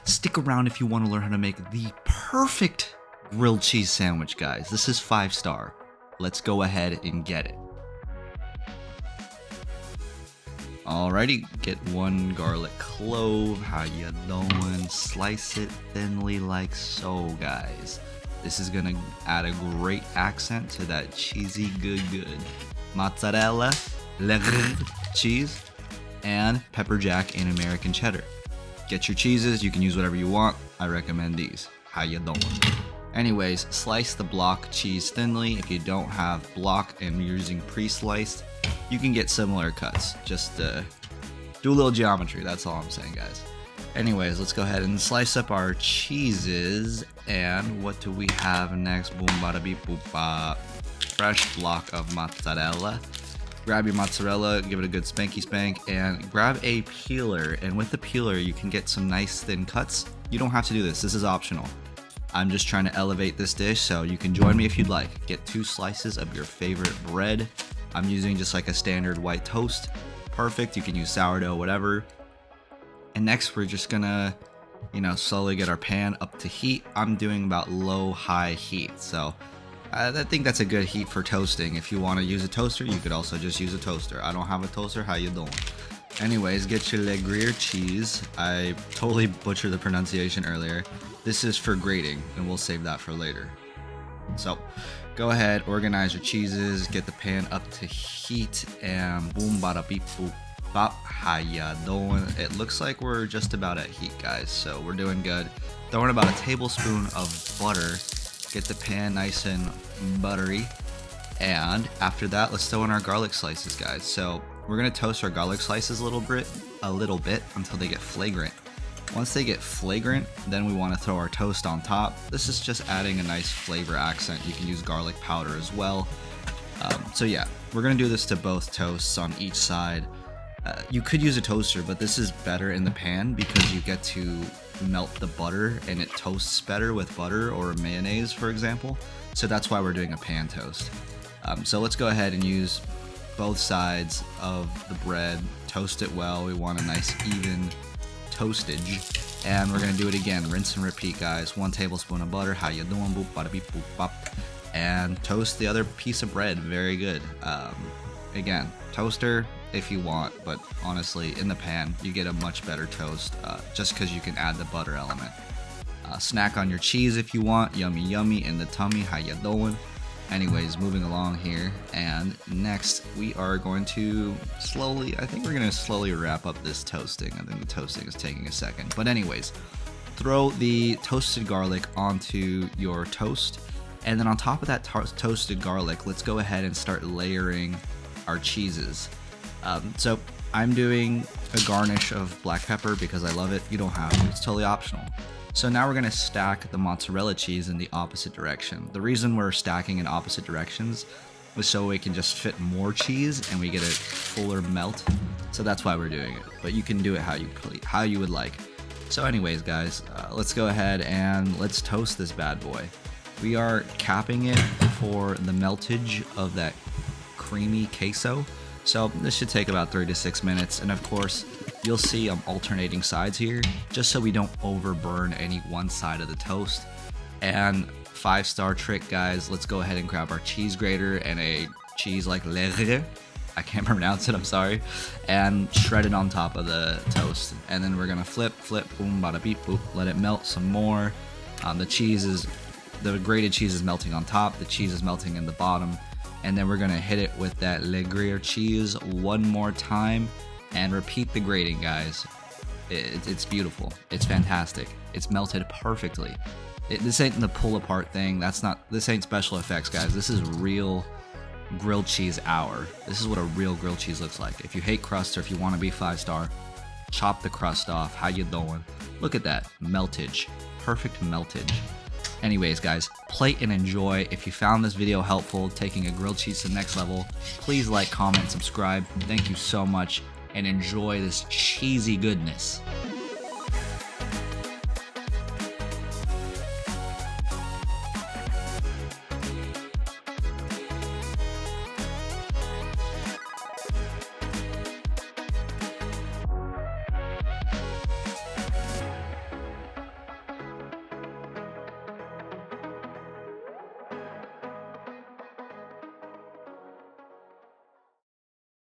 stick around if you want to learn how to make the perfect grilled cheese sandwich, guys. This is 5-star. Let's go ahead and get it. Alrighty, get 1 garlic clove. How you doing? Slice it thinly like so, guys. This is gonna add a great accent to that cheesy good. Mozzarella, cheese, and pepper jack and American cheddar. Get your cheeses, you can use whatever you want. I recommend these. How you doing? Anyways, slice the block cheese thinly. If you don't have block and you're using pre-sliced, you can get similar cuts. Just do a little geometry, that's all I'm saying, guys. Anyways, let's go ahead and slice up our cheeses. And what do we have next? Boom, bada beep, boop, bop. Fresh block of mozzarella. Grab your mozzarella, give it a good spanky spank, and grab a peeler. And with the peeler, you can get some nice thin cuts. You don't have to do this, this is optional. I'm just trying to elevate this dish, so you can join me if you'd like. Get 2 slices of your favorite bread. I'm using just like a standard white toast. Perfect, you can use sourdough, whatever. And next we're just gonna, slowly get our pan up to heat. I'm doing about low-high heat, so I think that's a good heat for toasting. If you want to use a toaster, you could also just use a toaster. I don't have a toaster, how you doing? Anyways, get your Gruyere cheese. I totally butchered the pronunciation earlier. This is for grating, and we'll save that for later. So, go ahead, organize your cheeses, get the pan up to heat, and boom, bada beep, boop, bop. How ya doing? It looks like we're just about at heat, guys, so we're doing good. Throw in about a tablespoon of butter. Get the pan nice and buttery. And after that, let's throw in our garlic slices, guys. So we're gonna toast our garlic slices a little bit until they get flagrant. Once they get flagrant, then we want to throw our toast on top. This is just adding a nice flavor accent. You can use garlic powder as well. So yeah, we're gonna do this to both toasts on each side. You could use a toaster, but this is better in the pan because you get to melt the butter and it toasts better with butter or mayonnaise, for example. So that's why we're doing a pan toast. So let's go ahead and use both sides of the bread. Toast it well. We want a nice even toastage. And we're gonna do it again. Rinse and repeat, guys. 1 tablespoon of butter. How you doing? Boop, bada beep, boop, bop. And toast the other piece of bread. Very good. Again, toaster if you want, but honestly, in the pan, you get a much better toast just because you can add the butter element. Snack on your cheese if you want. Yummy, yummy in the tummy. How you doing? Anyways, moving along here, and next we are going to I think we're going to slowly wrap up this toasting. I think the toasting is taking a second. But anyways, throw the toasted garlic onto your toast, and then on top of that toasted garlic, let's go ahead and start layering our cheeses. So I'm doing a garnish of black pepper because I love it. You don't have to, it's totally optional. So now we're gonna stack the mozzarella cheese in the opposite direction. The reason we're stacking in opposite directions is so we can just fit more cheese and we get a fuller melt. So that's why we're doing it. But you can do it how you would like. So anyways, guys, let's go ahead and let's toast this bad boy. We are capping it for the meltage of that creamy queso. So this should take about 3 to 6 minutes, and of course, you'll see I'm alternating sides here, just so we don't overburn any one side of the toast. And 5-star trick, guys, let's go ahead and grab our cheese grater and a cheese like Gruyére. I can't pronounce it, I'm sorry. And shred it on top of the toast. And then we're gonna flip, boom, bada beep, boop, let it melt some more. The grated cheese is melting on top, the cheese is melting in the bottom. And then we're gonna hit it with that Gruyère cheese one more time and repeat the grating, guys. It's beautiful. It's fantastic. It's melted perfectly. This ain't the pull apart thing. This ain't special effects, guys. This is real grilled cheese hour. This is what a real grilled cheese looks like. If you hate crust or if you want to be 5-star, chop the crust off. How you doing? Look at that meltage. Perfect meltage. Anyways, guys, plate and enjoy. If you found this video helpful, taking a grilled cheese to the next level, please like, comment, subscribe. Thank you so much, and enjoy this cheesy goodness.